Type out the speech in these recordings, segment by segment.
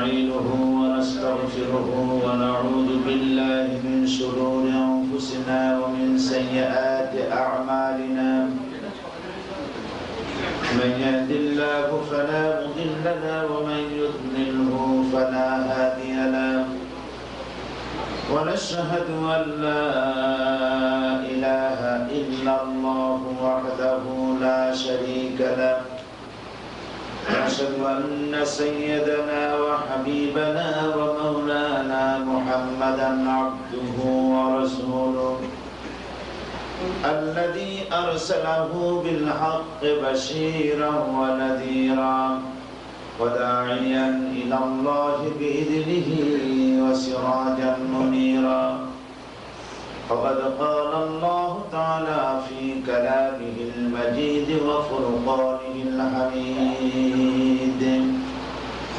ونستعينه ونستغفره ونعوذ بالله من شرور أنفسنا ومن سيئات أعمالنا من يهد الله فلا مضل له ومن يضلله فلا هادي له ونشهد أن لا إله إلا الله وحده لا شريك له ونشهد أن سيدنا وحبيبنا ومولانا محمدا عبده ورسوله الذي أرسله بالحق بشيرا ونذيرا وداعيا إلى الله بإذنه وسراجا منيرا فقد قال الله تعالى في كلامه المجيد وفرقانه الحميد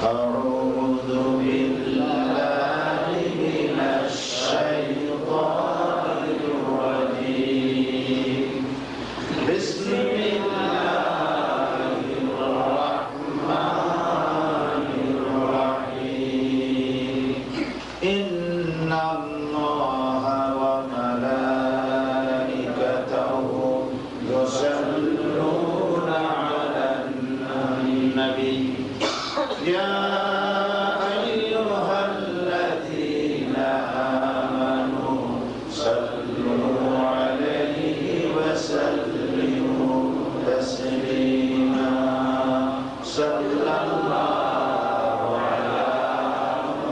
أعوذ بالله من الشيطان الرجيم بسم الله الرحمن الرحيم إن الله وملائكته يصلون على النبي يا أيها الذين آمنوا صلوا عليه وسلموا تسليما صلى الله على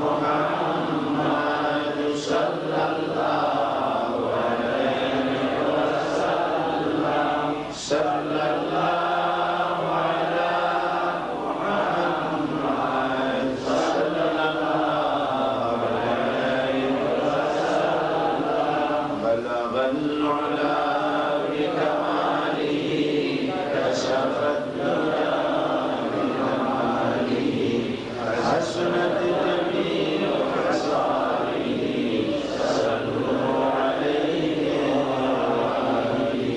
محمد صلى الله عليه وسلم صلى الله على محمد صلى الله عليه وسلم بلغ العلا بكماله كشف الدجى بكماله حسنت جميع خصاله صلوا عليه وآله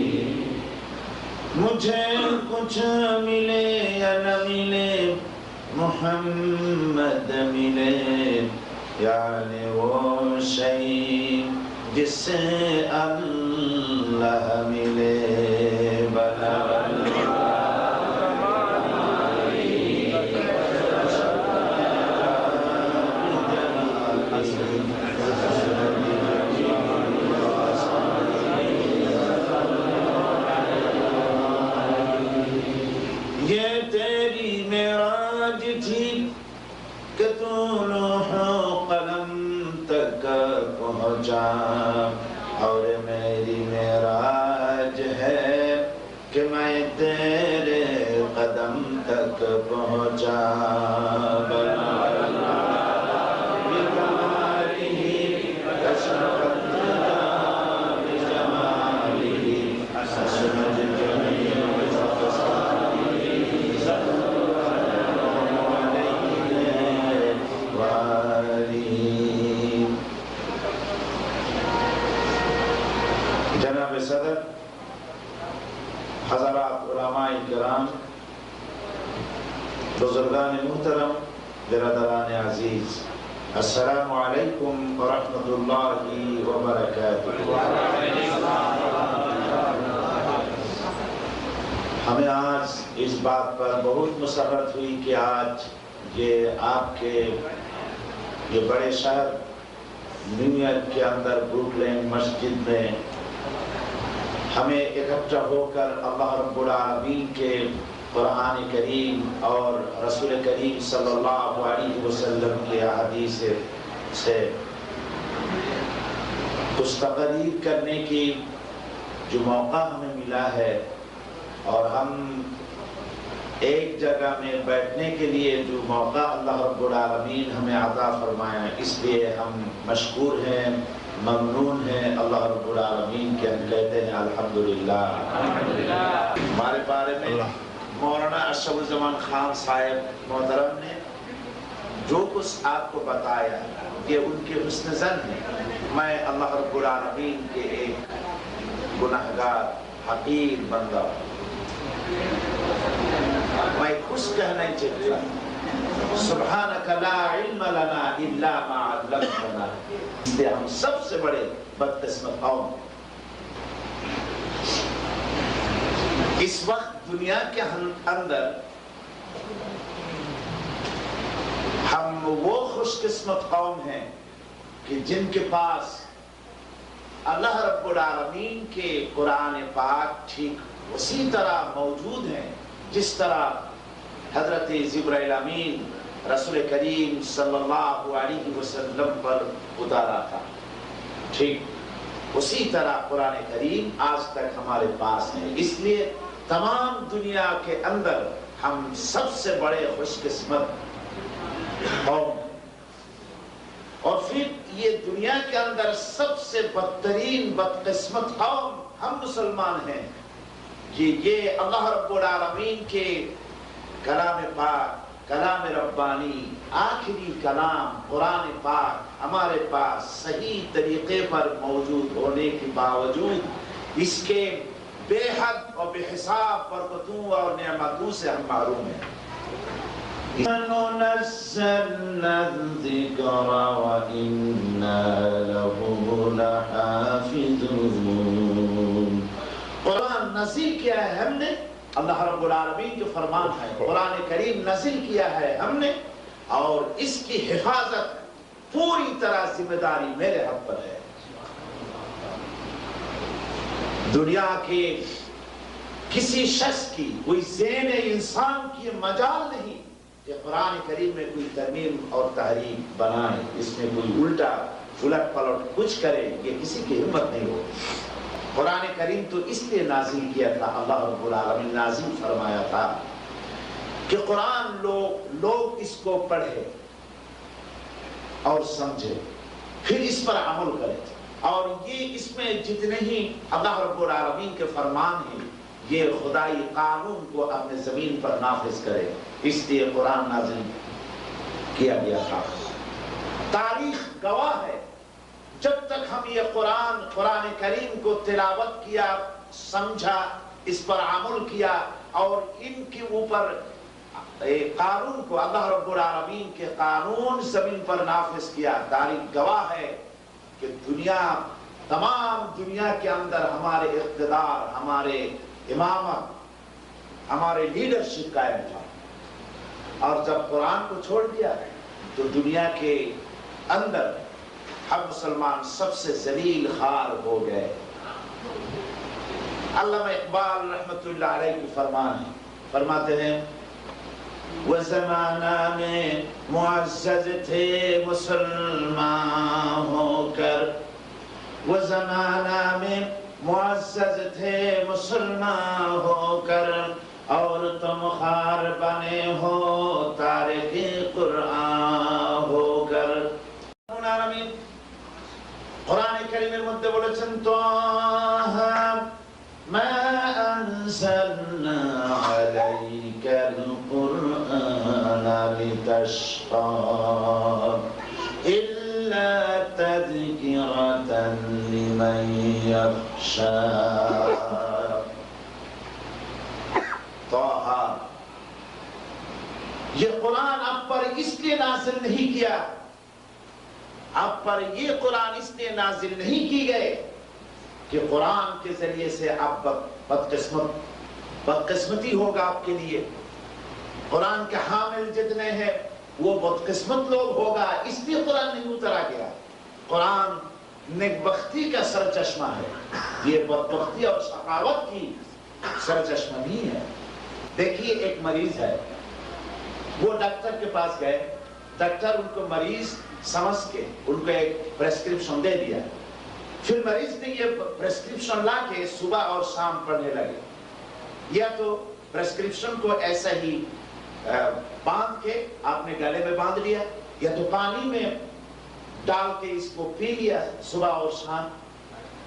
مجھے کچھ ملے یا نہ ملے محمد ملے یعنی وہ شیء جس سے اللہ ملے بلغ یہ تیری معراج تھی کہ تو لوح و قلم تک پہنچا اور میری معراج ہے کہ میں تیرے قدم تک پہنچا جناب صدر، حضرات علماء کرام، بزرگان محترم، برادران عزیز، السلام علیکم ورحمۃ اللہ وبرکاتہ۔ ہمیں آج اس بات پر بہت مسرت ہوئی کہ آج یہ آپ کے یہ بڑے شہر نیو یارک کے اندر بروکلین مسجد میں ہمیں اکٹھا ہو کر اللہ رب العالمین کے قرآن کریم اور رسول کریم صلی اللہ علیہ وسلم کے احادیث سے کچھ تقریر کرنے کی جو موقع ہمیں ملا ہے اور ہم ایک جگہ میں بیٹھنے کے لیے جو موقع اللہ رب العالمین ہمیں عطا فرمایا، اس لیے ہم مشکور ہیں، ممنون ہیں اللہ رب العالمین کے۔ ہم کہتے ہیں الحمدللہ۔ ہمارے بارے میں مولانا اشرف الزمان خان صاحب محترم نے جو کچھ آپ کو بتایا یہ ان کے حسن ظن ہے۔ میں اللہ رب العالمین کے ایک گناہگار حقیر بندہ، میں کچھ کہنا ہی چاہتا سبحانک لا علم لنا الا ما علمتنا، اس لیے ہم سب سے بڑے بدقسمت قوم ہیں۔ اس وقت دنیا کے اندر ہم وہ خوش قسمت قوم ہیں کہ جن کے پاس اللہ رب العالمین کے قرآن پاک ٹھیک اسی طرح موجود ہیں جس طرح حضرت جبرائیل امین رسول کریم صلی اللہ علیہ وسلم پر اتارا تھا، ٹھیک اسی طرح قرآن کریم آج تک ہمارے پاس ہے۔ اس لیے تمام دنیا کے اندر ہم سب سے بڑے خوش قسمت قوم ہیں۔ اور پھر یہ دنیا کے اندر سب سے بدترین بدقسمت قوم ہم مسلمان ہیں کہ یہ اللہ رب العالمین کے کلام پاک، کلام ربانی، آخری کلام قرآن پاک ہمارے پاس صحیح طریقے پر موجود ہونے کے باوجود اس کے بے حد اور بے حساب برکتوں اور نعمتوں سے ہم محروم ہیں۔ نزلنا الذکر وإنا له لحافظون، قرآن نازل کیا ہے ہم نے، اللہ رب العالمین جو فرمان ہے، قرآن کریم نازل کیا ہے ہم نے، اور اس کی حفاظت پوری طرح ذمہ داری میرے حق پر ہے۔ دنیا کے کسی شخص کی، کوئی ذہن انسان کی مجال نہیں کہ قرآن کریم میں کوئی ترمیم اور تحریف بنائے، اس میں کوئی الٹا الٹ پلٹ کچھ کرے، یہ کسی کی ہمت نہیں ہو۔ قرآن کریم تو اس لیے نازل کیا تھا، اللہ رب العالمین نازل فرمایا تھا کہ قرآن لوگ اس کو پڑھے اور سمجھے، پھر اس پر عمل کرے، اور یہ اس میں جتنے ہی اللہ رب العالمین کے فرمان ہیں یہ خدائی قانون کو اپنے زمین پر نافذ کرے، اس لیے قرآن نازل کیا گیا تھا۔ تاریخ گواہ ہے، جب تک ہم یہ قرآن کریم کو تلاوت کیا، سمجھا، اس پر عمل کیا اور ان کے اوپر قانون کو، اللہ رب العالمین کے قانون زمین پر نافذ کیا، تاریخ گواہ ہے کہ تمام دنیا کے اندر ہمارے اقتدار، ہمارے امامت، ہمارے لیڈرشپ قائم تھا۔ اور جب قرآن کو چھوڑ دیا تو دنیا کے اندر ہم مسلمان سب سے ذلیل خوار ہو گئے۔ علامہ اقبال رحمۃ اللہ علیہ کی فرمان ہے، فرماتے ہیں وہ زمانہ میں معزز تھے مسلمان ہو کر، وہ زمانہ میں معزز تھے مسلمان ہو کر، اور تم خوار بنے ہو تارک قرآن ہو کر۔ قرآن کریم مدد بولچن طه ما انزلنا عليك القرآن لتشقى إلا تذكرة لمن يخشى۔ طه، یہ قرآن آپ پر اس لیے نازل نہیں کیا، آپ پر یہ قرآن اس لیے نازل نہیں کی گئے کہ قرآن کے ذریعے سے آپ بدقسمتی ہوگا آپ کے لیے، قرآن کے حامل جتنے ہیں وہ بدقسمت لوگ ہوگا، اس لیے قرآن نہیں اترا گیا۔ قرآن نیکبختی کا سرچشمہ ہے، یہ بدبختی اور شقاوت کی سرچشمہ نہیں ہے۔ دیکھیے ایک مریض ہے، وہ ڈاکٹر کے پاس گئے، ڈاکٹر ان کو مریض سمجھ کے ان کو ایک پریسکرپشن دے دیا، پھر مریض نے یہ پریسکرپشن لا کے صبح اور شام پڑھنے لگے، یا تو پریسکرپشن کو ایسا ہی باندھ کے آپ نے گلے میں باندھ لیا، یا تو پانی میں ڈال کے اس کو پی لیا صبح اور شام۔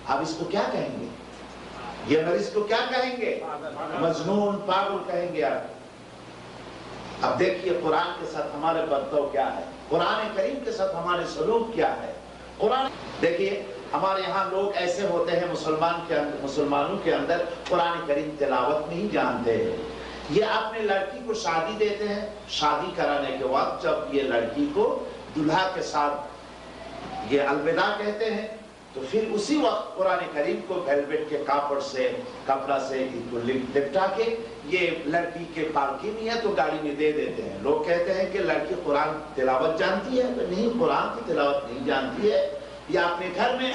اب اس کو کیا کہیں گے؟ یہ مریض کو کیا کہیں گے؟ مجنون، پاگل کہیں گے آپ۔ اب دیکھیے قرآن کے ساتھ ہمارے برتاؤ کیا ہے، قرآن کریم کے ساتھ ہمارے سلوک کیا ہے۔ قرآن دیکھیے ہمارے یہاں لوگ ایسے ہوتے ہیں مسلمانوں کے اندر قرآن کریم تلاوت نہیں جانتے ہیں، یہ اپنے لڑکی کو شادی دیتے ہیں، شادی کرانے کے وقت جب یہ لڑکی کو دلہا کے ساتھ یہ الوداع کہتے ہیں تو پھر اسی وقت قرآن کریم کو ویلویٹ کے کپڑا سے لپٹا کے یہ لڑکی کے پالکی نہیں ہے تو گاڑی میں دے دیتے ہیں۔ لوگ کہتے ہیں کہ لڑکی قرآن تلاوت جانتی ہے، نہیں، قرآن کی تلاوت نہیں جانتی ہے، یا اپنے گھر میں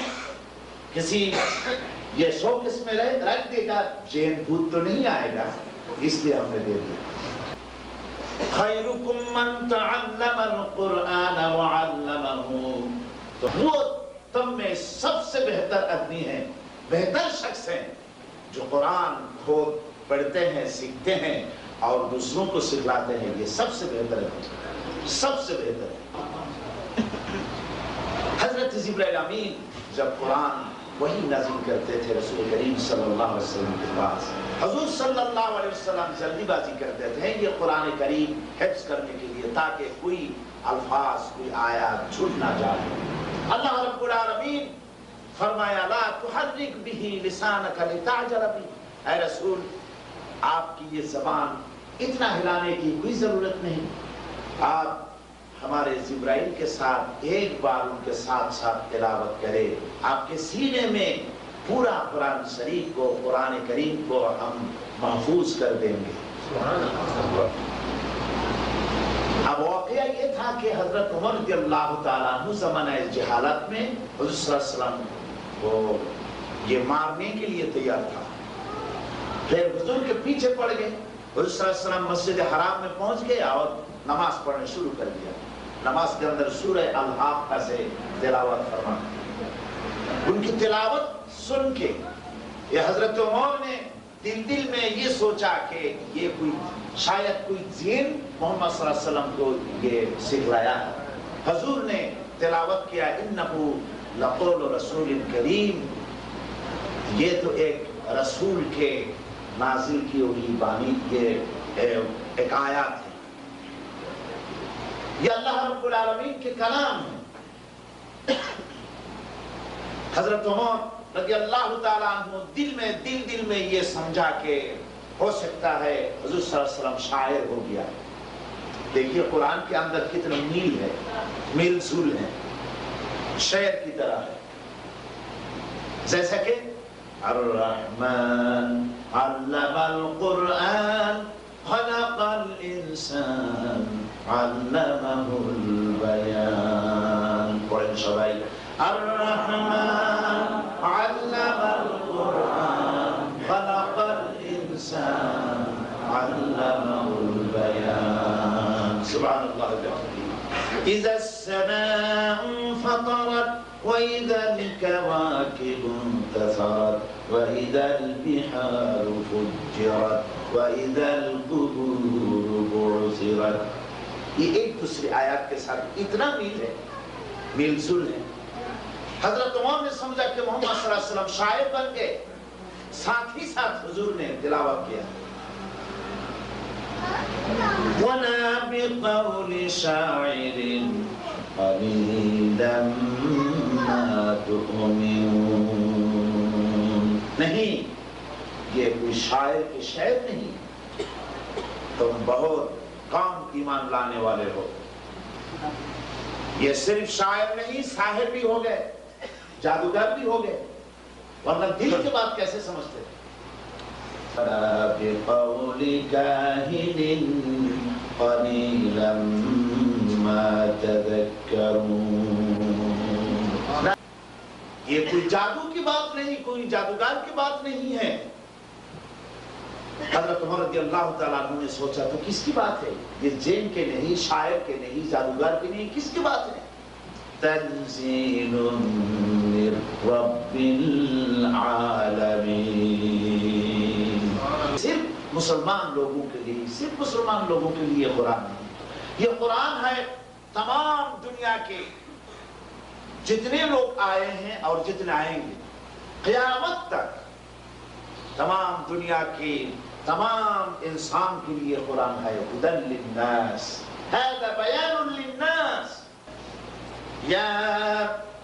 کسی یہ شوکیس میں رکھ دے گا، جین بھوت تو نہیں آئے گا، اس لیے ہم نے دے دیا۔ خیرکم من تعلم القرآن وعلمہ، تو وہ تم میں سب سے بہتر آدمی ہیں، بہتر شخص ہیں جو قرآن خود پڑھتے ہیں، سیکھتے ہیں اور دوسروں کو سکھلاتے ہیں، یہ سب سے بہتر ہے، سب سے بہتر ہے۔ حضرت جبرائیل امین جب قرآن وہی نازل کرتے تھے رسول کریم صلی اللہ علیہ وسلم کے پاس، حضور صلی اللہ علیہ وسلم جلدی بازی کرتے تھے یہ قرآن کریم حفظ کرنے کے لیے تاکہ کوئی الفاظ، کوئی آیات چھوٹ نہ جائے۔ اللہ رب العالمین فرمایا لا تحرک به لسانک لتعجل به، اے رسول آپ کی یہ زبان اتنا ہلانے کی کوئی ضرورت نہیں، آپ ہمارے جبرائیل کے ساتھ ایک بار ان کے ساتھ ساتھ تلاوت کرے، آپ کے سینے میں پورا قرآن شریف کو، قرآن کریم کو ہم محفوظ کر دیں گے۔ اب واقعہ یہ تھا کہ حضرت عمر رضی اللہ تعالیٰ عنہ زمانہ جہالت میں حضور صلی اللہ علیہ وسلم کو یہ مارنے کے لیے تیار تھا، پھر حضور کے پیچھے پڑ گئے، حضور صلی اللہ علیہ وسلم مسجد حرام میں پہنچ گئے اور نماز پڑھنے شروع کر دیا، نماز کے اندر سورہ الحاقہ سے تلاوت فرمایا۔ ان کی تلاوت سن کے یہ حضرت عمر نے دل میں یہ سوچا کہ یہ کوئی شاید کوئی جین محمد صلی اللہ علیہ وسلم کو یہ سکھلایا ہے۔ حضور نے تلاوت کیا انہو لقول رسول کریم، یہ تو ایک رسول کے نازل کی ہوئی بانی کے ایک آیات ہے، یہ اللہ رب العالمین کے کلام ہے۔ حضرت عمر رضی اللہ تعالیٰ عنہ دل میں یہ سمجھا کہ ہو سکتا ہے حضور صلی اللہ علیہ وسلم شاعر ہو گیا۔ دیکھیے قرآن کے اندر کتنے میل ہے، میل زول ہے، شعر کی طرح ہے، جیسا کہ الرحمن علم القرآن خلق الانسان علمه البیان۔ پڑھیں شبائی، الرحمن علم القرآن خلق الانسان علمه البیان۔ سبحان اللہ العظیم۔ اذا السماء انفطرت وإذا الكواكب انتثرت وإذا البحار فجرت وإذا القبور بعثرت، یہ ایک دوسری آیات کے ساتھ اتنا میل ہے، میل زل ہے۔ حضرت عمر نے سمجھا کہ محمد صلی اللہ علیہ وسلم شاعر بن گئے، ساتھ ہی ساتھ حضور نے تلاوت کیا وَلَا بِقَوْلِ شَاعِرٍ قَلِيلًا مَا تُؤْمِنُونَ، نہیں یہ کوئی شاعر کے شعر نہیں، تم بہت کم ایمان لانے والے ہو۔ یہ صرف شاعر نہیں، ساحر بھی ہو گئے، جادوگر بھی ہو گئے، ورنہ دل کی بات کیسے سمجھتے ہیں؟ بِقَوْلِ كَاهِنٍ قَلِيلًا مَا تَذَكَّرُونَ، یہ کوئی جادو کی بات نہیں، کوئی جادوگر کی بات نہیں ہے۔ حضرت عمر رضی اللہ تعالیٰ عنہ نے سوچا تو کس کی بات ہے؟ یہ جین کے نہیں، شاعر کے نہیں، جادوگر کے نہیں، کس کی بات ہے؟ تنزیل من رب العالمین، صرف مسلمان لوگوں کے لیے، صرف مسلمان لوگوں کے لیے قرآن نہیں، یہ قرآن ہے تمام دنیا کے جتنے لوگ آئے ہیں اور جتنے آئیں گے قیامت تک، تمام دنیا کے تمام انسان کے لیے قرآن ہے۔ ہدی للناس، ھذا بیان للناس، یا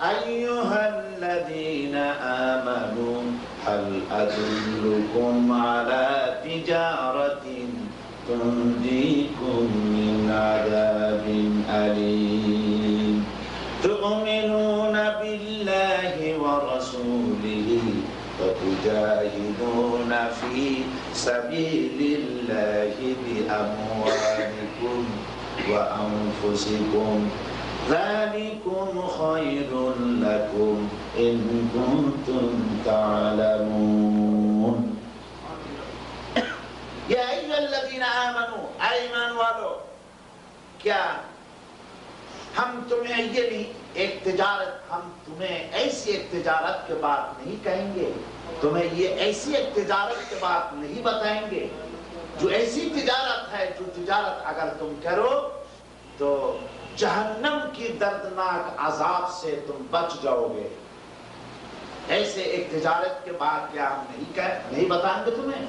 ایھا الذین آمنوا هل ادلکم علی تجارۃ تنجيكم من عذاب أليم تؤمنون بالله ورسوله وتجاهدون في سبيل الله بأموالكم وأنفسكم ذلكم خير لكم إن كنتم تعلمون یا ایھا الذین آمنوا ایمان والو کیا ہم تمہیں یہ نہیں ایک تجارت ہم تمہیں ایسی ایک تجارت کے بات نہیں کہیں گے تمہیں یہ ایسی ایک تجارت کے بات نہیں بتائیں گے جو ایسی تجارت ہے جو تجارت اگر تم کرو تو جہنم کی دردناک عذاب سے تم بچ جاؤ گے ایسے ایک تجارت کے بعد کیا ہم نہیں بتائیں گے تمہیں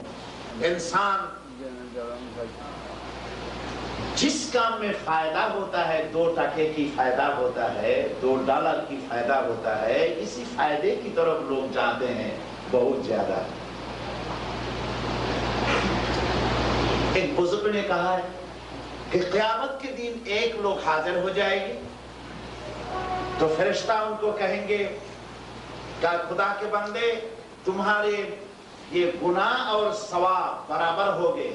انسان جس کام میں فائدہ ہوتا ہے 2 ٹکے کی فائدہ ہوتا ہے $2 کی فائدہ ہوتا ہے اسی فائدے کی طرف لوگ جاتے ہیں بہت زیادہ ایک بزرگ نے کہا ہے کہ قیامت کے دن ایک لوگ حاضر ہو جائے گی تو فرشتہ ان کو کہیں گے کہ خدا کے بندے تمہارے یہ گناہ اور ثواب برابر ہو گئے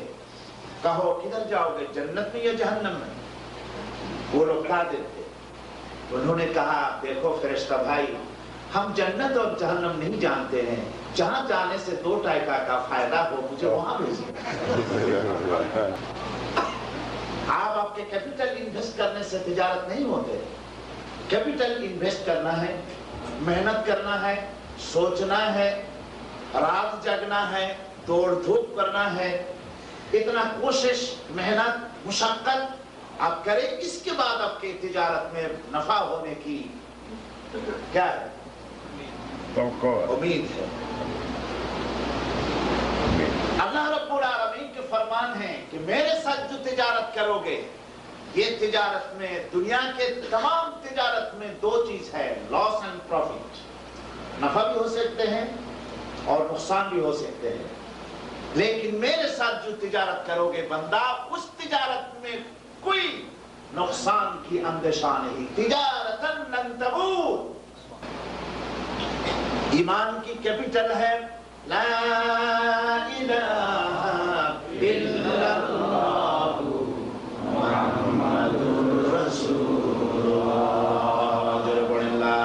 کہو کدھر جاؤ گے جنت میں یا جہنم میں وہ لوگ کہا دیتے انہوں نے کہا دیکھو فرشتہ بھائی ہم جنت اور جہنم نہیں جانتے ہیں جہاں جانے سے 2 ٹکا کا فائدہ ہو مجھے وہاں بھیجیے آپ کے کیپٹل انویسٹ کرنے سے تجارت نہیں ہوتے کیپٹل انویسٹ کرنا ہے محنت کرنا ہے سوچنا ہے رات جگنا ہے دوڑ دھوپ کرنا ہے اتنا کوشش محنت مشقت آپ کریں اس کے بعد آپ کی تجارت میں نفع ہونے کی کیا ہے امید ہے اللہ رب العالمین کے فرمان ہیں کہ میرے ساتھ جو تجارت کرو گے یہ تجارت میں دنیا کے تمام تجارت میں 2 چیز ہے لاس اینڈ پروفٹ نفع بھی ہو سکتے ہیں اور نقصان بھی ہو سکتے ہیں لیکن میرے ساتھ جو تجارت کرو گے بندہ اس تجارت میں کوئی نقصان کی اندیشہ نہیں تجارتاً لن تبور ایمان کی کیپٹل ہے لا الہ الا اللہ محمد رسول اللہ جو پڑھیں لا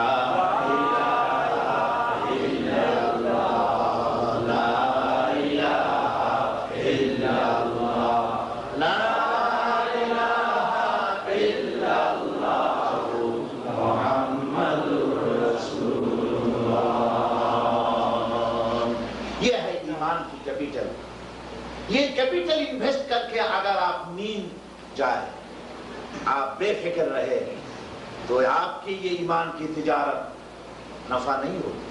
یہ کیپٹل انویسٹ کر کے اگر آپ نیند جائے آپ بے فکر رہے تو آپ کی یہ ایمان کی تجارت نفع نہیں ہوگی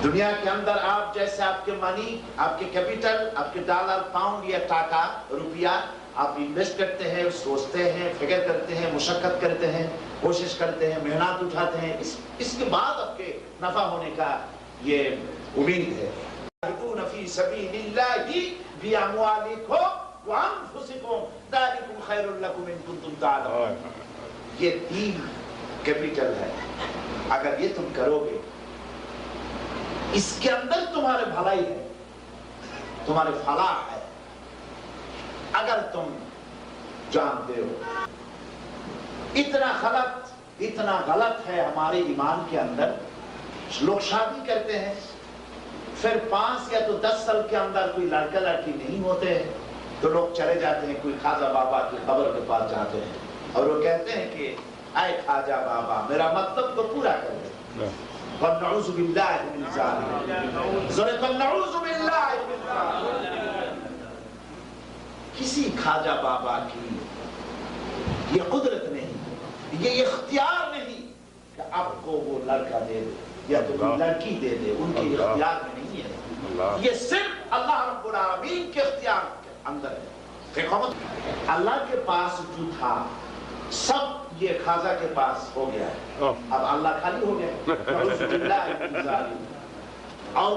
دنیا کے اندر آپ جیسے آپ کے منی آپ کے کیپٹل آپ کے $، پاؤنڈ یا ٹاکا روپیہ آپ انویسٹ کرتے ہیں سوچتے ہیں فکر کرتے ہیں مشقت کرتے ہیں کوشش کرتے ہیں محنت اٹھاتے ہیں اس کے بعد آپ کے نفع ہونے کا یہ امید ہے فی سبیل اللہ باموالکم وانفسکم ذالکم خیر لکم ان کنتم تعلمون یہ 3 کیپٹل ہے اگر یہ تم کرو گے اس کے اندر تمہارے بھلائی ہے تمہارے فلاح ہے اگر تم جانتے ہو اتنا غلط ہے ہمارے ایمان کے اندر لوگ شادی کرتے ہیں پھر 5 یا تو 10 سال کے اندر کوئی لڑکا لڑکی نہیں ہوتے ہیں تو لوگ چلے جاتے ہیں کوئی خواجہ بابا کی قبر کے پاس جاتے ہیں اور وہ کہتے ہیں کہ اے خواجہ بابا میرا مطلب تو پورا کر دے وَنَعُوذُ بِاللَّهِ مِنْ ذَلِكَ وَنَعُوذُ بِاللَّهِ مِنْ ذَلِكَ کسی خواجہ بابا کی یہ قدرت نہیں یہ اختیار نہیں کہ آپ کو وہ لڑکا دے دے یا تو لڑکی دے دے ان کے اختیار میں نہیں ہے یہ صرف اللہ رب العالمین کے اختیار کے اندر ہے اللہ کے پاس جو تھا سب یہ خواجہ کے پاس ہو گیا ہے اب اللہ خالی ہو گیا اور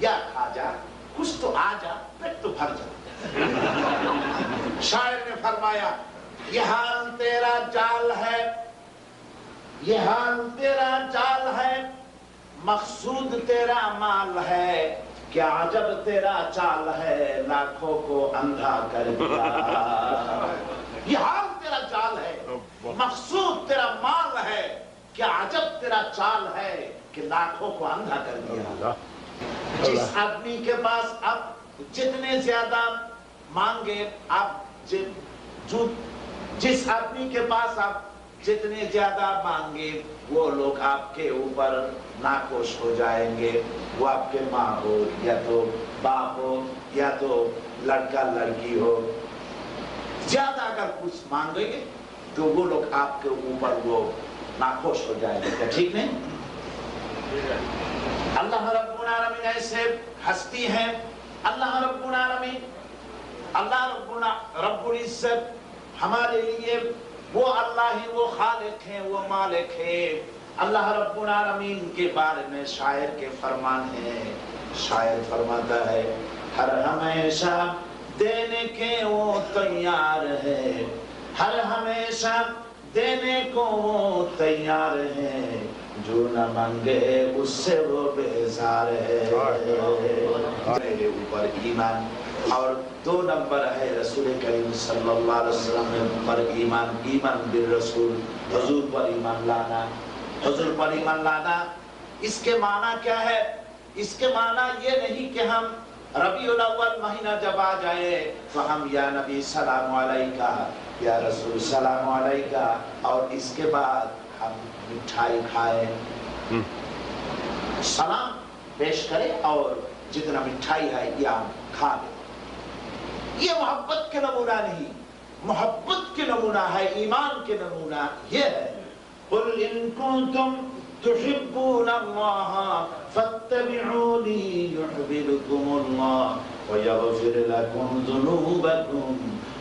یا کھا جا، کچھ تو آ جا، پیٹ تو بھر جا۔ شاعر نے فرمایا یہ حال تیرا جال ہے، یہ حال تیرا جال ہے، مقصود تیرا مال ہے، کیا عجب تیرا چال ہے، لاکھوں کو اندھا کر دیا۔ یہ حال تیرا جال ہے، مقصود تیرا مال ہے، کیا عجب تیرا چال ہے کہ لاکھوں کو اندھا کر دیا۔ جس آدمی کے پاس آپ جتنے زیادہ مانگے، آپ جس آدمی کے پاس آپ جتنے زیادہ مانگے، وہ لوگ آپ کے اوپر ناخوش ہو جائیں گے۔ وہ آپ کے ماں ہو یا تو باپ ہو یا تو لڑکا لڑکی ہو، زیادہ اگر کچھ مانگیں گے تو وہ لوگ آپ کے اوپر وہ ناخوش ہو جائیں گے، کیا ٹھیک نہیں؟ اللہ رب العالمین ایسے ہستی ہیں، اللہ رب العالمین، اللہ رب العزت ہمارے لیے وہ اللہ ہی، وہ خالق ہیں، وہ مالک ہیں۔ اللہ رب العالمین کے بارے میں شاعر کے فرمان ہیں، شاعر فرماتا ہے ہر ہمیشہ دینے کے وہ تیار ہے، ہر ہمیشہ دینے کو وہ تیار ہے، جو نہ مانگے اس سے وہ بیزار ہے۔ میرے اوپر ایمان، اور 2 نمبر ہے رسول کریم صلی اللہ علیہ وسلم پر ایمان، ایمان بالرسول، حضور پر ایمان لانا، حضور پر ایمان لانا۔ اس کے معنی کیا ہے؟ اس کے معنی یہ نہیں کہ ہم ربیع الاول مہینہ جب آ جائے تو ہم یا نبی سلام علیکہ، یا رسول سلام علیکہ، اور اس کے بعد ہم مٹھائی کھائیں، سلام پیش کریں اور جتنا مٹھائی ہے یہ ہم کھا لیں۔ یہ محبت کے نمونہ نہیں، محبت کے نمونہ ہے، ایمان کے نمونہ یہ ہے۔ قُلْ إِن كُنتُمْ تُحِبُّونَ اللَّهَ فَاتَّبِعُونِي يُحْبِبْكُمُ اللَّهُ وَيَغْفِرْ لَكُمْ ذُنُوبَكُمْ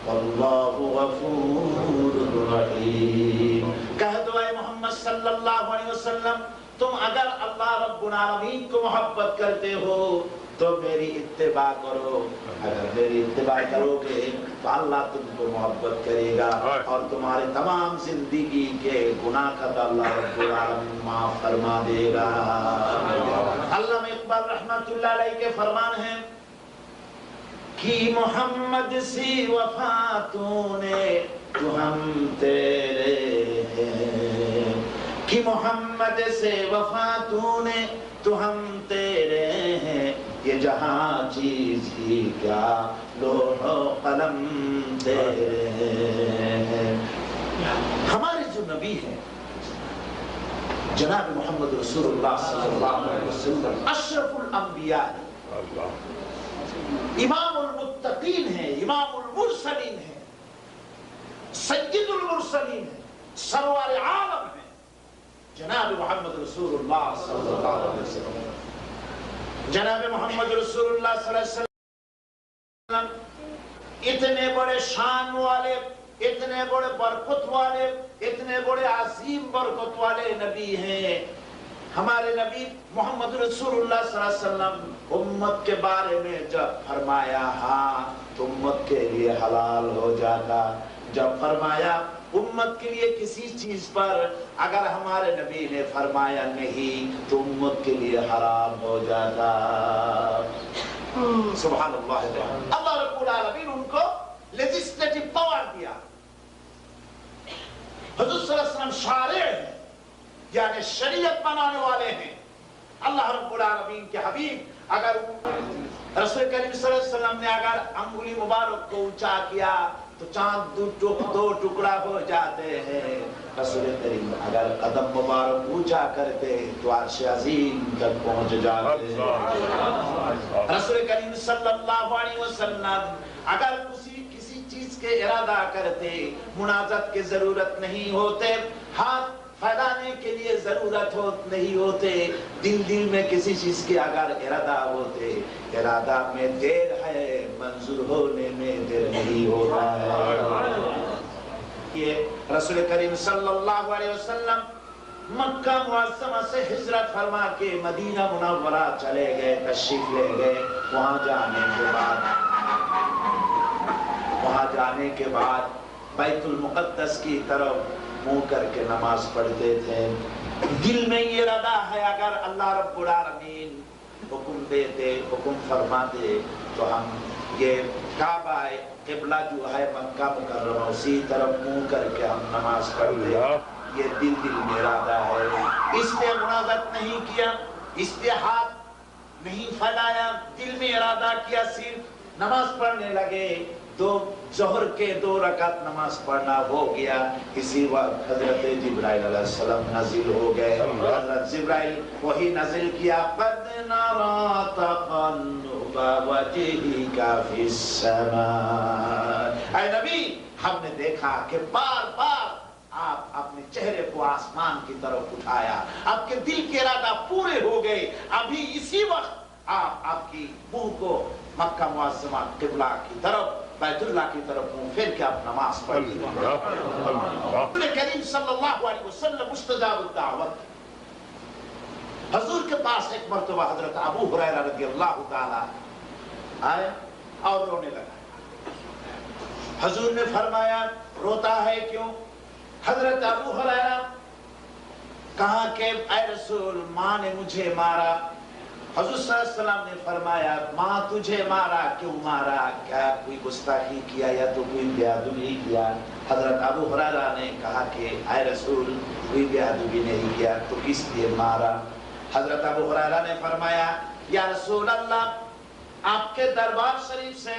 وَاللَّهُ غَفُورٌ رَحِيمٌ۔ کہہ دو اے محمد صلی اللہ علیہ وسلم، تم اگر اللہ رب العالمین کو محبت کرتے ہو تو میری اتباع کرو، اگر میری اتباع کرو گے تو اللہ تم کو محبت کرے گا اور تمہارے تمام زندگی کے گناہ کا اللہ رب العالمین معاف فرما دے گا۔ علامہ اقبال رحمت اللہ علیہ کے فرمان ہیں کہ محمد سی وفا تو نے تو ہم تیرے ہیں، کہ محمد سے وفا تو نے تو ہم تیرے ہیں، یہ جہاں چیز ہی کیا لوح و قلم تیرے ہیں۔ ہمارے جو نبی ہیں جناب محمد رسول اللہ صلی اللہ علیہ وسلم اشرف الانبیاء ہیں، امام المتقین ہیں، امام المرسلین ہیں، سید المرسلین ہیں، سرور عالم ہیں، جناب محمد رسول اللہ صلی اللہ علیہ وسلم۔ جناب محمد رسول اللہ صلی اللہ علیہ وسلم اتنے بڑے شان والے، اتنے بڑے برکت والے، اتنے بڑے عظیم برکت والے نبی ہیں۔ ہمارے نبی محمد رسول اللہ صلی اللہ علیہ وسلم امت کے بارے میں جب فرمایا ہاں تو امت کے لیے حلال ہو جاتا، جب فرمایا امت کے لیے کسی چیز پر اگر ہمارے نبی نے فرمایا نہیں تو امت کے لیے حرام ہو جاتا۔ سبحان اللہ، اللہ رب العالمین ان کو لیجسلیٹو پاور دیا۔ حضور صلی اللہ علیہ وسلم شارع ہیں، یعنی شریعت بنانے والے ہیں۔ اللہ رب العالمین کے حبیب اگر رسول کریم صلی اللہ علیہ وسلم نے اگر انگلی مبارک کو اونچا کیا تو چاند دو ٹکڑا ہو جاتے ہیں، رسول کریم اگر قدم مبارک اونچا کرتے تو عرش عظیم تک پہنچ جاتے ہیں۔ رسول کریم صلی اللہ علیہ وسلم اگر کسی چیز کے ارادہ کرتے مناجات کی ضرورت نہیں ہوتے، ہاتھ پھیلانے کے لیے ضرورت نہیں ہوتے، دل میں کسی چیز کے اگر ارادہ ہوتے، ارادہ میں دیر ہے منظور ہونے میں دیر نہیں ہوتا ہے۔ یہ رسول کریم صلی اللہ علیہ وسلم مکہ معظمہ سے ہجرت فرما کے مدینہ منورہ چلے گئے، تشریف لے گئے۔ وہاں جانے کے بعد بیت المقدس کی طرف منہ کر کے نماز پڑھتے تھے۔ دل میں یہ ارادہ ہے اگر اللہ رب العالمین حکم دیتے، حکم فرماتے تو ہم یہ کعبہ قبلہ جو ہے مکہ مکرمہ اسی طرف منہ کر کے ہم نماز پڑھتے۔ یہ دل میں ارادہ ہے، اس نے مناظرت نہیں کیا، اشتہاد نہیں پھیلایا، دل میں ارادہ کیا، صرف نماز پڑھنے لگے۔ ظہر کے 2 رکعت نماز پڑھنا ہو گیا، اسی وقت حضرت جبرائیل علیہ السلام نازل ہو گئے۔ حضرت جبرائیل وہی نازل کیا، قد نرى تقلب وجهك في السماء، اے نبی ہم نے دیکھا کہ بار بار آپ اپنے چہرے کو آسمان کی طرف اٹھایا، آپ کے دل کے ارادہ پورے ہو گئے، ابھی اسی وقت آپ کی منہ کو مکہ معظمہ قبلہ کی طرف بیت اللہ کی طرف منہ پھیر کے آپ نماز پڑھیں۔ رسول کریم صلی اللہ علیہ وسلم مستجاب الدعوت، حضور کے پاس ایک مرتبہ حضرت ابو ہریرہ رضی اللہ تعالی آئے اور رونے لگا۔ حضور نے فرمایا روتا ہے کیوں؟ حضرت ابو ہریرہ کہا کہ اے رسول ماں نے مجھے مارا۔ حضور صلی اللہ علیہ وسلم نے فرمایا ماں تجھے مارا، کیوں مارا؟ کیا کوئی گستاخی کیا یا تو کوئی بے ادبی کیا؟ حضرت ابو ہریرہ نے کہا کہ اے رسول کوئی بے ادبی نہیں کیا تو کس لیے مارا؟ حضرت ابو ہریرہ نے فرمایا یا رسول اللہ آپ کے دربار شریف سے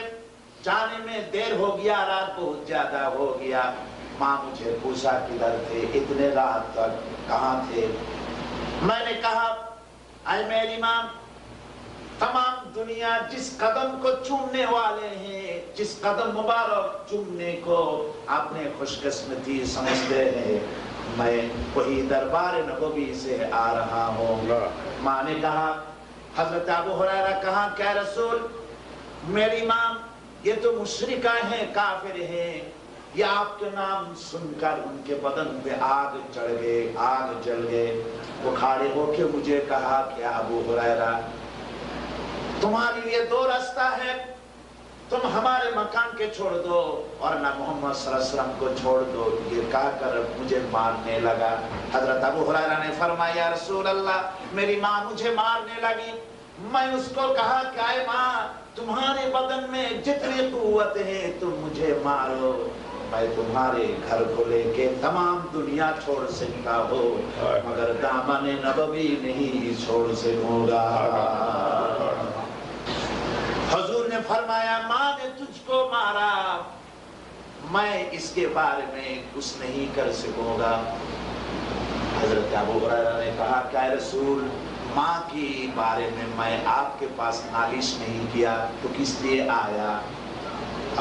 جانے میں دیر ہو گیا، رات بہت زیادہ ہو گیا، ماں مجھے پوچھا کدھر تھے، اتنے رات تک کہاں تھے؟ میں نے کہا اے میری ماں تمام دنیا جس قدم کو چومنے والے ہیں، جس قدم مبارک چومنے کو اپنے خوش قسمتی سمجھتے ہیں، میں وہی دربار نبوی سے آ رہا ہوں۔ ماں نے کہا حضرت ابو ہریرہ کہا کہ رسول میری ماں یہ تو مشرکہ ہیں، کافر ہیں، یہ آپ کے نام سن کر ان کے بدن پہ آگ چڑھ گئے، آگ جل گئے۔ وہ کھڑے ہو کے مجھے کہا کہ ابو ہریرہ تمہارے لیے 2 راستہ ہے، تم ہمارے مکان کے چھوڑ دو اور نہ محمد صلی اللہ علیہ وسلم کو چھوڑ دو۔ یہ کہا کر مجھے مارنے لگا۔ حضرت ابو ہریرہ نے فرمایا یا رسول اللہ میری ماں مجھے مارنے لگی، میں اس کو کہا کہ اے ماں تمہارے بدن میں جتنی قوت ہے تم مجھے مارو، میں تمہارے گھر کو لے کے تمام دنیا چھوڑ سکتا ہو مگر دامن نبوی نہیں چھوڑ سکوں گا۔ حضور نے فرمایا ماں نے تجھ کو مارا، میں اس کے بارے میں کچھ نہیں کر سکوں گا۔ حضرت ابو ہریرہ نے کہا کہ اے رسول ماں کی بارے میں میں آپ کے پاس نالش نہیں کیا تو کس لیے آیا؟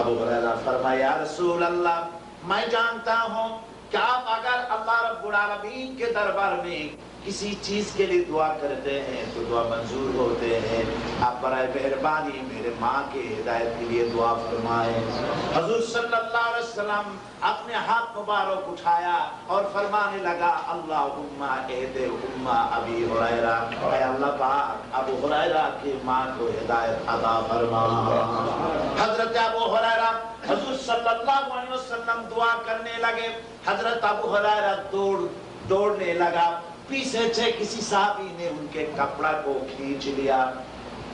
ابو ہریرہ فرمایا رسول اللہ میں جانتا ہوں کہ آپ اگر اللہ رب العالمین کے دربار میں کسی چیز کے لیے دعا کرتے ہیں تو دعا منظور ہوتے ہیں، آپ برائے مہربانی میرے ماں کے ہدایت کے لیے دعا فرمائیں۔ حضور صلی اللہ علیہ وسلم اپنے ہاتھ مبارک اٹھایا اور فرمانے لگا اللہم اہد امہ ابی ہریرہ، اے اللہ پاک ابو ہریرہ کی ماں کو ہدایت عطا فرما۔ حضرت ابو ہریرہ حضور صلی اللہ علیہ وسلم دعا کرنے لگے، حضرت ابو ہریرہ دوڑنے لگا، پیچھے سے کسی صحابی نے ان کے کپڑا کو کھینچ لیا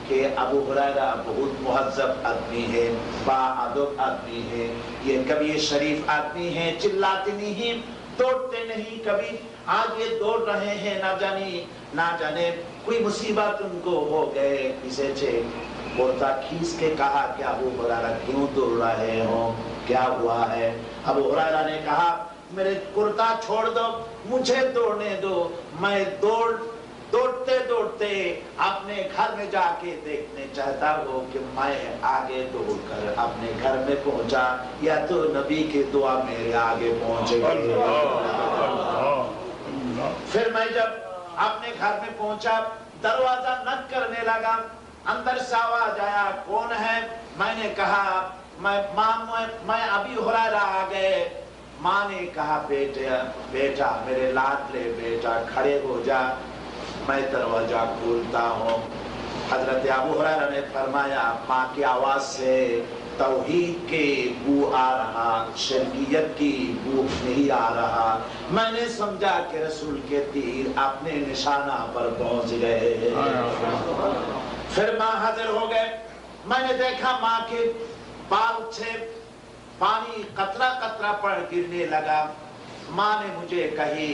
کہ ابو ہریرہ بہت مہذب آدمی ہے، باادب آدمی ہے، یہ کبھی شریف آدمی ہے، چلاتے نہیں، دوڑتے نہیں، کبھی آگے دوڑ رہے ہیں، نہ جانے کوئی مصیبت ان کو ہو گئے۔ پیچھے سے کرتا کھینچ کے کہا کہ ابو ہریرہ کیوں دوڑ رہے ہو، کیا ہوا ہے؟ ابو ہریرہ نے کہا میرے کرتا چھوڑ دو، مجھے دوڑنے دو، میں دوڑتے دوڑتے اپنے گھر میں جا کے دیکھنے چاہتا ہوں کہ میں آگے دوڑ کر اپنے گھر میں پہنچا یا تو نبی کی دعا میرے آگے پہنچ گئی۔ پھر میں جب اپنے گھر میں پہنچا دروازہ نک کرنے لگا، اندر سے آواز آیا کون ہے؟ میں نے کہا میں ابی ہریرہ آ گئے۔ ماں نے کہا بیٹا میرے لاڈلے بیٹا کھڑے ہو جا، میں دروازہ کھولتا ہوں۔ حضرت ابو ہریرہ نے فرمایا ماں کی آواز سے توحید کی بو آ رہا، شرکیت کی بو نہیں آ رہا۔ میں نے سمجھا کہ رسول کے تیر اپنے نشانہ پر پہنچ گئے۔ پھر ماں حاضر ہو گئے، میں نے دیکھا ماں کے بال سے پانی قطرہ قطرہ پڑ گرنے لگا۔ ماں نے مجھے کہی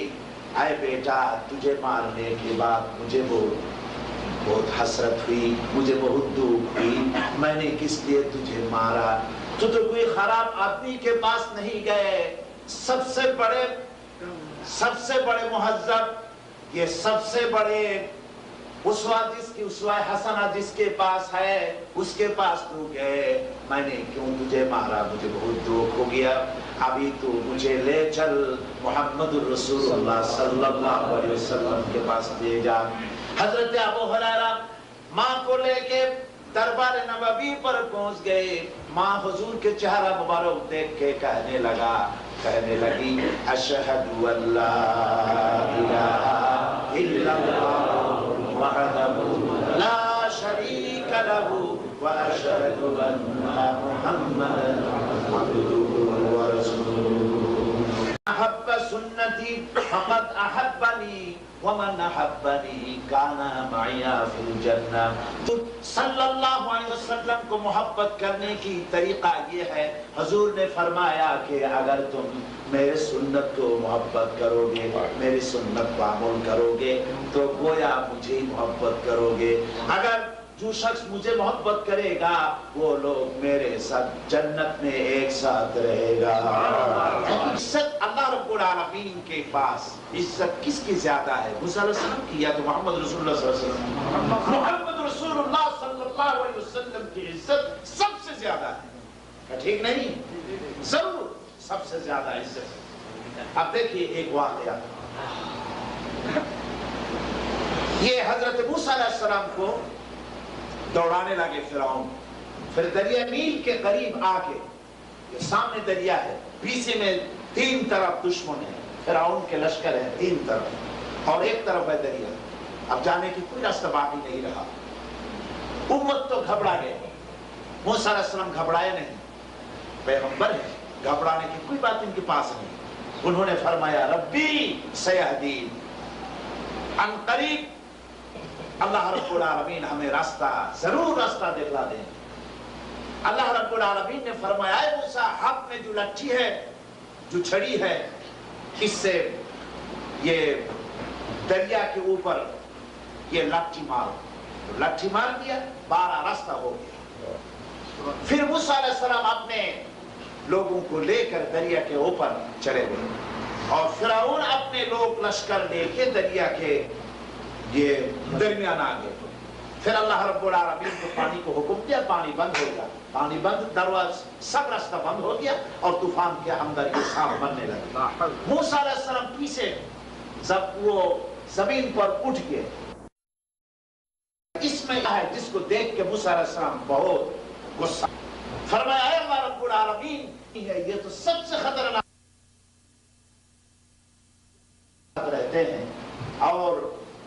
اے بیٹا تجھے مارنے کے بعد مجھے بہت حسرت ہوئی، مجھے بہت دکھ ہوئی، میں نے کس لیے تجھے مارا؟ تو کوئی خراب آدمی کے پاس نہیں گئے، سب سے بڑے مہذب، یہ سب سے بڑے اسوہ حسنہ جس کے پاس ہے اس کے پاس تو گئے۔ میں نے کیوں تجھے مارا؟ مجھے بہت دکھ ہو گیا، ابھی تو مجھے لے چل محمد رسول اللہ صلی اللہ علیہ وسلم کے پاس لے جا۔ حضرت ابو ہریرہ ماں کو لے کے دربار نبوی پر پہنچ گئے۔ ماں حضور کے چہرہ مبارک دیکھ کے کہنے لگی اشہد ان لا الہ الا اللہ وحدہ لا شریک لہ واشہد ان محمدا عبدہ ورسولہ۔ احب سنتی فقد احبنی ومن احبنی کان معی فی الجنہ۔ صلی اللہ علیہ وسلم کو محبت کرنے کی طریقہ یہ ہے، حضور نے فرمایا کہ اگر تم میرے سنت کو محبت کرو گے، میری سنت کو عمل کرو گے تو گویا مجھے محبت کرو گے۔ اگر جو شخص مجھے محبت کرے گا وہ لوگ میرے ساتھ جنت میں ایک ساتھ رہے گا۔ عزت اللہ رب العالمین کے پاس عزت کس کی زیادہ ہے؟ موسیٰ علیہ السلام کی یا تو محمد رسول اللہ صلی اللہ علیہ وسلم؟ محمد رسول اللہ صلی اللہ علیہ وسلم کی عزت سب سے زیادہ ہے، ٹھیک نہیں؟ ضرور سب سے زیادہ عزت۔ اب دیکھیے ایک واقعہ، یہ حضرت موسیٰ علیہ السلام کو دوڑانے لگے فرعون، پھر دریا نیل کے قریب آ کے، یہ سامنے دریا ہے، پیچھے میں تین طرف دشمن ہے، فرعون کے لشکر ہے تین طرف، اور ایک طرف ہے دریا۔ اب جانے کی کوئی راستہ باقی نہیں رہا، امت تو گھبرا گئے، موسیٰ علیہ السلام گھبرائے نہیں، پیغمبر ہے، گھبرانے کی کوئی بات ان کے پاس نہیں۔ انہوں نے فرمایا ربی سیہدین، ان قریب اللہ رب العالمین ہمیں راستہ ضرور راستہ دکھلا دیں۔ اللہ رب العالمین نے فرمایا اے موسیٰ ہاتھ میں جو لٹھی ہے، جو چھڑی ہے، اس سے یہ دریا کے اوپر یہ لٹھی مارو۔ لٹھی مار دیا، 12 راستہ ہو گیا۔ پھر موسیٰ علیہ السلام اپنے لوگوں کو لے کر دریا کے اوپر چلے گئے، اور فرعون اپنے لوگ لشکر لے کے دریا کے یہ درمیان آ گئے۔ پھر اللہ رب العالمین کو پانی کو حکم دیا، پانی بند ہو گیا، پانی بند، دروازہ سب راستہ بند ہو گیا، اور طوفان کے اندر یہ صاف بننے لگے۔ موسیٰ علیہ السلام پیچھے جب وہ زمین پر اٹھ گئے، اس میں ہے جس کو دیکھ کے موسیٰ علیہ السلام بہت غصہ، فرمایا اے اللہ رب العالمین، یہ تو سب سے خطرناک رہتے ہیں، اور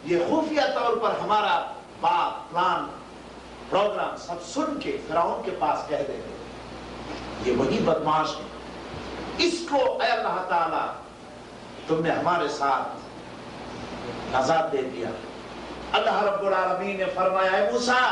یہ خفیہ طور پر ہمارا بات پلان پروگرام سب سن کے فرعون کے پاس کہہ دیتے، یہ وہی بدماش ہے، اس کو اے اللہ تعالی تم نے ہمارے ساتھ نجات دے دیا۔ اللہ رب العالمین نے فرمایا اے موسیٰ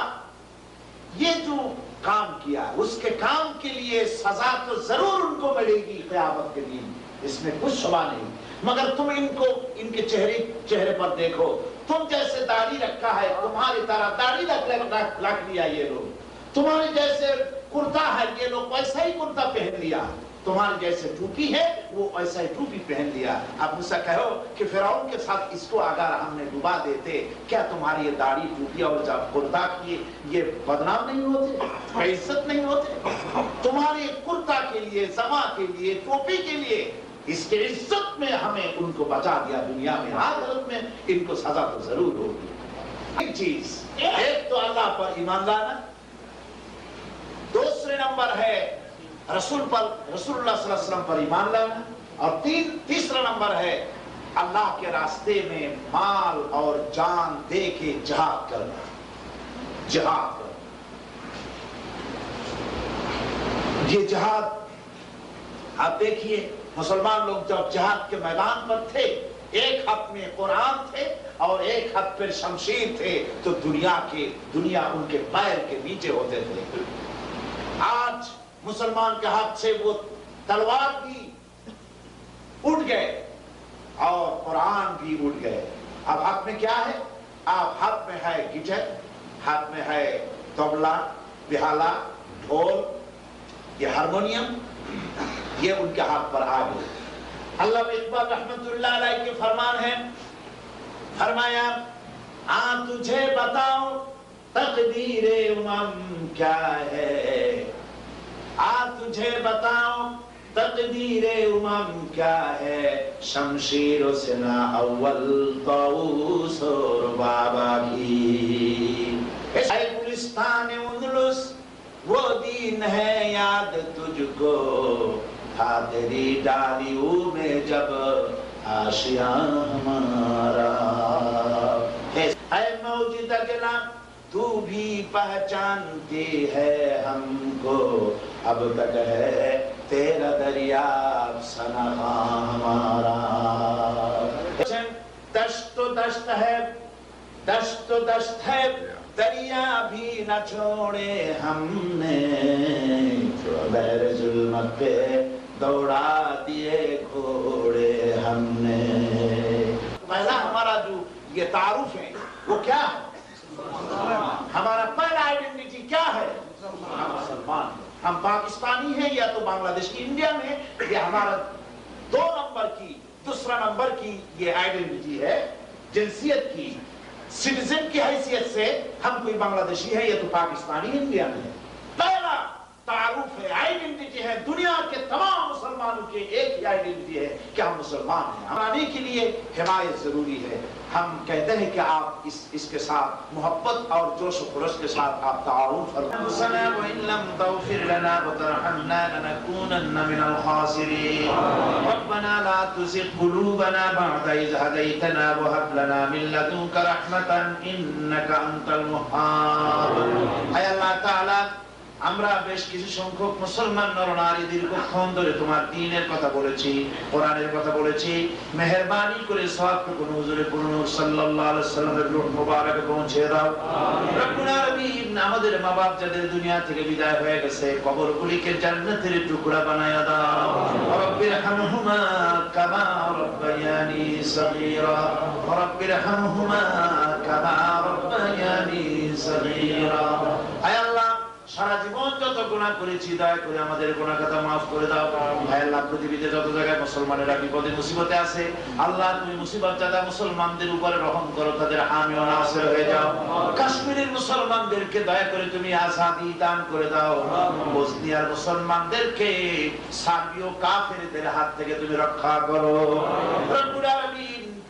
یہ جو کام کیا اس کے کام کے لیے سزا تو ضرور ان کو ملے گی قیامت کے دن، اس میں کچھ شبہ نہیں، مگر تم ان کے چہرے پر دیکھو، تم جیسے داڑھی رکھا ہے، تمہاری طرح داڑھی رکھ لیا یہ لوگ، تمہارے جیسے کرتا ہے یہ لوگ ویسا ہی کرتا پہن لیا، تمہارے جیسے ٹوپی ہے وہ ایسا ہی ٹوپی پہن لیا۔ اب موسیٰ کہو کہ فرعون کے ساتھ اس کو اگر ہم نے ڈبا دیتے، کیا تمہاری یہ داڑھی ٹوپی اور جب کرتا کی یہ بدنام نہیں ہوتے، عزت نہیں ہوتے؟ تمہارے کرتا کے لیے، زما کے لیے، ٹوپی کے لیے، اس کے عزت میں ہمیں ان کو بچا دیا، دنیا میں آخرت میں ان کو سزا تو ضرور ہوگی۔ ایک چیز، ایک تو اللہ پر ایمان لانا، دوسرے نمبر ہے رسول اللہ صلی اللہ علیہ وسلم پر ایمان لانا، اور تیسرا نمبر ہے اللہ کے راستے میں مال اور جان دے کے جہاد کرنا. جہاد کرنا، یہ جہاد آپ دیکھیے مسلمان لوگ جب جہاد کے میدان پر تھے، ایک ہاتھ میں قرآن تھے اور ایک ہاتھ پر شمشیر تھے، تو دنیا ان کے پیر کے نیچے ہوتے تھے. آج مسلمان کے ہاتھ سے وہ تلوار بھی اٹھ گئے اور قرآن بھی اٹھ گئے. اب ہاتھ میں کیا ہے؟ اب ہاتھ میں ہے گٹر، ہاتھ میں ہے طبلہ، بہالہ، ڈھول، یہ ہارمونیم، یہ ان کے ہاتھ پر آ گئے. علامہ اقبال رحمت اللہ علیہ کے فرمان ہے، فرمایا تجھے بتاؤ تقدیر امم کیا ہے، تجھے بتاؤ تقدیر امم کیا ہے، شمشیر و سنا اول طاؤس اور بابا کی. اے گلستان اندلس وہ دین ہے یاد تجھ کو، تھا تیری ڈالیوں میں جب آشیاں ہمارا. اے موجود اگلا تو بھی پہچانتی ہے ہم کو، اب تک ہے تیرا دریاب سنہا ہمارا. دشت و دشت ہے، دشت و دشت ہے، دریا بھی نہ چھوڑے ہم نے، بحر ظلمت پہ دوڑا دیے گھوڑے ہم نے. پہلا ہمارا جو یہ تعارف ہے وہ کیا ہے؟ ہمارا پہلا آئیڈینٹی کیا ہے؟ ہم مسلمان. ہم پاکستانی ہیں یا تو بنگلہ دیش کی انڈین ہے. یہ ہمارا دوسرا نمبر کی یہ آئیڈینٹی ہے جنسیت کی. سٹیزن کی حیثیت سے ہم کوئی بنگلہ دیشی ہے یا تو پاکستانی انڈین ہے. پہلا تعارف ہے، آئیڈینٹی ہے. دنیا کے تمام مسلمانوں کے ایک ہی آئیڈینٹی ہے کہ ہم مسلمان ہیں. ہمارے کے لیے حمایت ضروری ہے. ہم کہتے ہیں کہ آپ اس کے ساتھ محبت اور جوش و خروش کے ساتھ آپ تعاون فرمائیں. وَإِن لَمْ تَغْفِرْ لَنَا وَتَرْحَمْنَا لَنَكُونَنَّ مِنَ الْخَاسِرِينَ. رَبَّنَا لَا تُزِغْ قُلُوبَنَا بَعْدَ إِذْ هَدَيْتَنَا وَهَبْ لَنَا مِن لَّدُنكَ رَحْمَةً إِنَّكَ أَنتَ الْوَهَّابُ. اے اللہ تعالی আমরা বেশ কিছু সংখ্যক মুসলমান নরনারী দীর্ঘক্ষণ ধরে তোমার দ্বীনের কথা বলেছি, কোরআনের কথা বলেছি. মেহেরবানি করে সওয়াবটুকু হুজুরে পুরনূর সাল্লাল্লাহু আলাইহি ওয়াসাল্লামের রূহ মুবারকে পৌঁছে দাও. রব্বুল আলামিন আমাদের মা-বাপ যাদের দুনিয়া থেকে বিদায় হয়ে গেছে, কবরগুলিকে জান্নাতের টুকরা বানায়া দাও. রব্বিরহামহুমা কামা রাব্বায়ানি সগীরা, রব্বিরহামহুমা কামা রাব্বায়ানি সগীরা. আয় আল্লাহ, সারা জীবন যত গুনাহ করেছি দয়া করে আমাদের গুনাহ খাতা maaf করে দাও. হে আল্লাহ, পৃথিবীতে যত জায়গায় মুসলমানেরা বিপদে মুসিবতে আছে, আল্লাহ তুমি মুসিবত জাদা মুসলমানদের উপরে রহম করো, তাদের হামি ও নাসির হয়ে যাও. কাশ্মীরের মুসলমানদেরকে দয়া করে তুমি আজাদি দান করে দাও. বসনিয়ার মুসলমানদেরকে সার্বীয় কাফেরদের হাত থেকে তুমি রক্ষা করো. রব্বুল আলামিন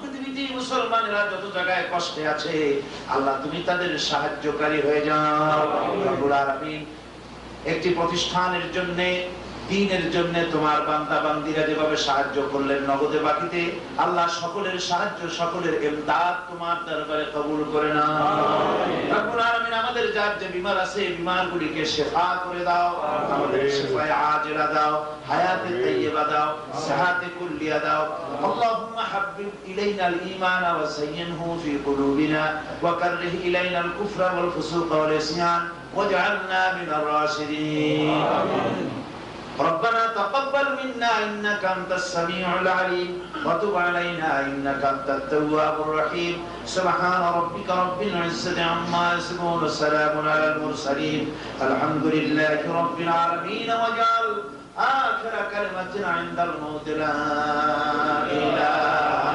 পৃথিবীতে মুসলমানেরা যত জায়গায় কষ্টে আছে, আল্লাহ তুমি তাদের সাহায্যকারী হয়ে যাও. রব্বুল আলামিন একটি প্রতিষ্ঠানের জন্য, দ্বীনের জন্য তোমার বান্দা বান্দীরা যেভাবে সাহায্য করলেন নগদে বাকিতে, আল্লাহ সকলের সাহায্য, সকলের ইমদাদ তোমার দরবারে কবুল করে নাও. রব্বুল আলামিন আমাদের যার যে বিমার আছে বিমারগুলিকে শিফা করে দাও. আমাদের শিফায়ে আজিলা দাও, হায়াতে তাইয়্যিবা দাও, সিহাতে কুল্লিয়া দাও. আল্লাহুম্মা হাব্বিব ইলাইনাল ঈমান ওয়া যায়্যিনহু ফি কুলুবিনা ওয়া কাররিহ ইলাইনাল কুফরা ওয়াল ফুসুক ওয়াল ইসয়ান ওয়াজআলনা মিনার রাশিদিন. আমিন. ربنا تقبل منا إنك أنت السميع العليم وتب علينا إنك أنت التواب الرحيم. سبحان ربك رب العزة عما يصفون وسلام على المرسلين الحمد لله رب العالمين. واجعل آخر كلمة عند الموت لا إله